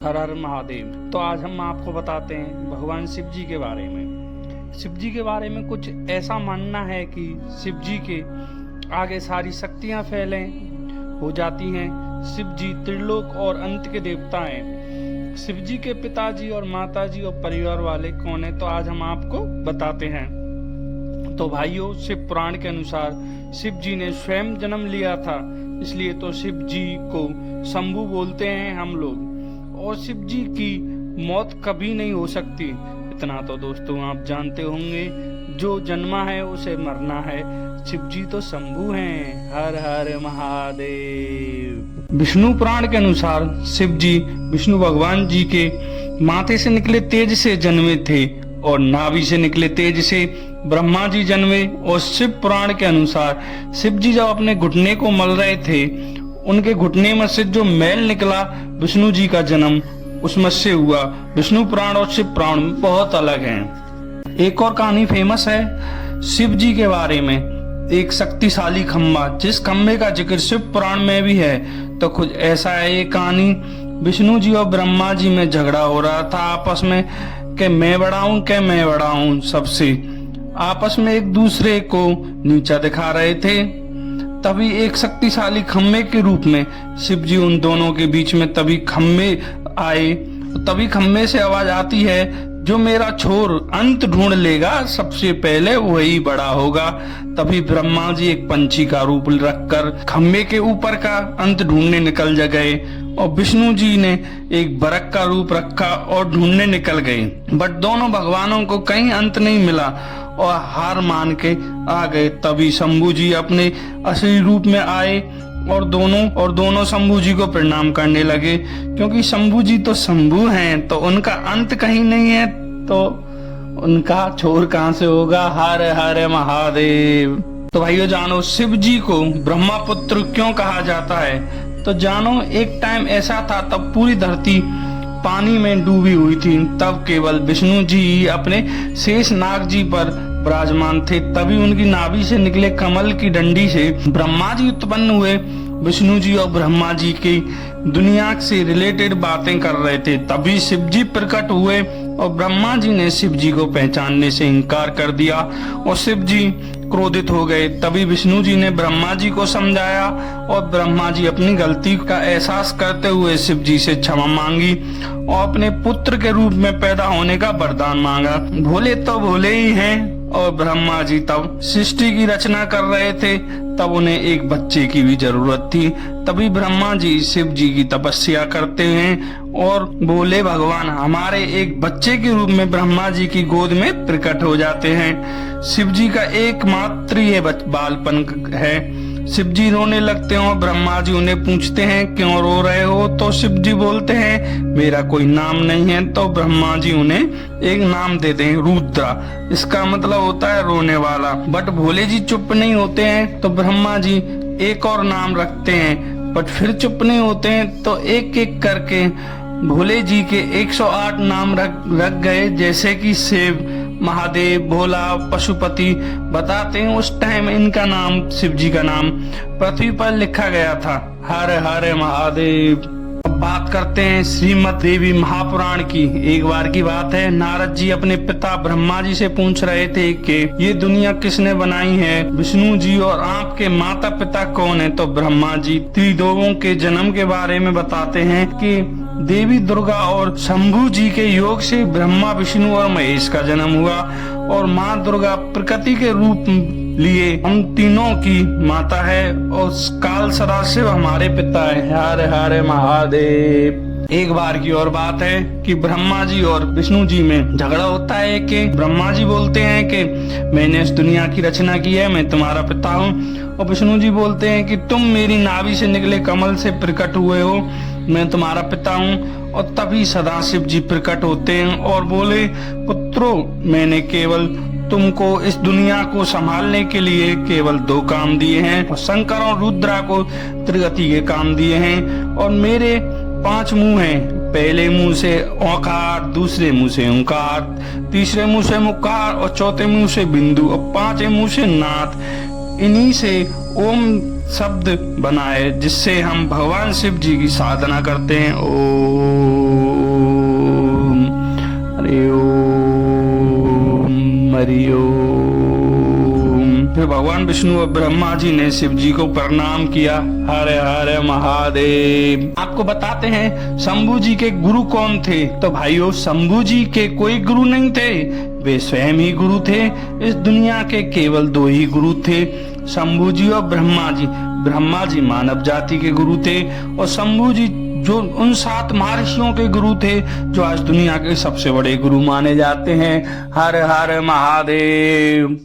हर हर महादेव। तो आज हम आपको बताते हैं भगवान शिव जी के बारे में। शिव जी के बारे में कुछ ऐसा मानना है कि शिव जी के आगे सारी शक्तियां फैलें हो जाती हैं। शिव जी त्रिलोक और अंत के देवता हैं। शिव जी के पिताजी और माताजी और परिवार वाले कौन है, तो आज हम आपको बताते हैं। तो भाइयों, शिव पुराण के अनुसार शिव जी ने स्वयं जन्म लिया था, इसलिए तो शिव जी को शंभु बोलते हैं हम लोग। और शिव जी की मौत कभी नहीं हो सकती, इतना तो दोस्तों आप जानते होंगे। जो जन्मा है उसे मरना है। शिव जी तो शंभु हैं। हर हर महादेव। विष्णु पुराण के अनुसार शिव जी विष्णु भगवान जी के माथे से निकले तेज से जन्मे थे और नाभि से निकले तेज से ब्रह्मा जी जन्मे। और शिव पुराण के अनुसार शिव जी जब अपने घुटने को मल रहे थे, उनके घुटने में से जो मैल निकला, विष्णु जी का जन्म उसमें से हुआ। विष्णु पुराण और शिव पुराण बहुत अलग हैं। एक और कहानी फेमस है शिव जी के बारे में, एक शक्तिशाली खम्बा, जिस खम्बे का जिक्र शिव पुराण में भी है। तो कुछ ऐसा है ये कहानी। विष्णु जी और ब्रह्मा जी में झगड़ा हो रहा था आपस में कि मैं बड़ा हूँ सबसे, आपस में एक दूसरे को नीचा दिखा रहे थे। तभी एक शक्तिशाली खम्बे के रूप में शिव जी उन दोनों के बीच में तभी खम्बे आए। तभी खम्बे से आवाज आती है, जो मेरा छोर अंत ढूंढ लेगा सबसे पहले वही बड़ा होगा। तभी ब्रह्मा जी एक पंछी का रूप रखकर खम्बे के ऊपर का अंत ढूंढने निकल गए और विष्णु जी ने एक बरक का रूप रखा और ढूंढने निकल गए। बट दोनों भगवानों को कहीं अंत नहीं मिला और हार मान के आ गए। तभी शंभू जी अपने असली रूप में आए और दोनों शंभू जी को प्रणाम करने लगे, क्योंकि शंभू जी तो शंभू हैं, तो उनका अंत कहीं नहीं है, तो उनका छोर कहां से होगा। हर हर महादेव। तो भाइयों जानो, शिव जी को ब्रह्मा पुत्र क्यों कहा जाता है। तो जानो, एक टाइम ऐसा था तब पूरी धरती पानी में डूबी हुई थी। तब केवल विष्णु जी अपने शेष नाग जी पर विराजमान थे। तभी उनकी नाभि से निकले कमल की डंडी से ब्रह्मा जी उत्पन्न हुए। विष्णु जी और ब्रह्मा जी की दुनिया से रिलेटेड बातें कर रहे थे। तभी शिव जी प्रकट हुए और ब्रह्मा जी ने शिव जी को पहचानने से इनकार कर दिया और शिव जी क्रोधित हो गए। तभी विष्णु जी ने ब्रह्मा जी को समझाया और ब्रह्मा जी अपनी गलती का एहसास करते हुए शिव जी से क्षमा मांगी और अपने पुत्र के रूप में पैदा होने का वरदान मांगा। भोले तो भोले ही हैं। और ब्रह्मा जी तब सृष्टि की रचना कर रहे थे, तब उन्हें एक बच्चे की भी जरूरत थी। तभी ब्रह्मा जी शिव जी की तपस्या करते हैं और बोले भगवान हमारे एक बच्चे के रूप में ब्रह्मा जी की गोद में प्रकट हो जाते हैं। शिव जी का एकमात्र ये बालपन है। शिव जी रोने लगते हैं और ब्रह्मा जी उन्हें पूछते हैं क्यों रो रहे हो। तो शिव जी बोलते हैं मेरा कोई नाम नहीं है। तो ब्रह्मा जी उन्हें एक नाम देते हैं, रुद्रा। इसका मतलब होता है रोने वाला। बट भोले जी चुप नहीं होते हैं, तो ब्रह्मा जी एक और नाम रखते हैं, बट फिर चुप नहीं होते हैं। तो एक एक करके भोले जी के 108 नाम रख गए, जैसे कि शिव, महादेव, भोला, पशुपति बताते हैं। उस टाइम इनका नाम, शिव जी का नाम पृथ्वी पर लिखा गया था। हर हर महादेव। अब बात करते हैं श्रीमद देवी महापुराण की। एक बार की बात है, नारद जी अपने पिता ब्रह्मा जी से पूछ रहे थे कि ये दुनिया किसने बनाई है, विष्णु जी और आपके माता पिता कौन है। तो ब्रह्मा जी त्रिदेवों के जन्म के बारे में बताते हैं कि देवी दुर्गा और शंभू जी के योग से ब्रह्मा, विष्णु और महेश का जन्म हुआ और माँ दुर्गा प्रकृति के रूप लिए हम तीनों की माता है और काल सदाशिव हमारे पिता है। हर हर महादेव। एक बार की और बात है कि ब्रह्मा जी और विष्णु जी में झगड़ा होता है कि ब्रह्मा जी बोलते हैं कि मैंने इस दुनिया की रचना की है, मैं तुम्हारा पिता हूँ। और विष्णु जी बोलते हैं कि तुम मेरी नाभि से निकले कमल से प्रकट हुए हो, मैं तुम्हारा पिता हूँ। और तभी सदाशिव जी प्रकट होते हैं और बोले पुत्रो, मैंने केवल तुमको इस दुनिया को संभालने के लिए केवल 2 काम दिए हैं और शंकर और रुद्रा को त्रिगति के काम दिए हैं। और मेरे 5 मुंह हैं, पहले मुंह से ओंकार, दूसरे मुंह से ओंकार, तीसरे मुंह से मुकार और चौथे मुंह से बिंदु और 5वें मुंह से नाथ। इन्हीं से ओम शब्द बनाए, जिससे हम भगवान शिव जी की साधना करते हैं। ओम। भगवान विष्णु और ब्रह्मा जी ने शिव जी को प्रणाम किया। हर हर महादेव। आपको बताते हैं शंभू जी के गुरु कौन थे। तो भाइयों, शंभू जी के कोई गुरु नहीं थे, वे स्वयं ही गुरु थे। इस दुनिया के केवल 2 ही गुरु थे, शंभू जी और ब्रह्मा जी। ब्रह्मा जी मानव जाति के गुरु थे और शंभू जी जो उन 7 महर्षियों के गुरु थे, जो आज दुनिया के सबसे बड़े गुरु माने जाते हैं। हर हर महादेव।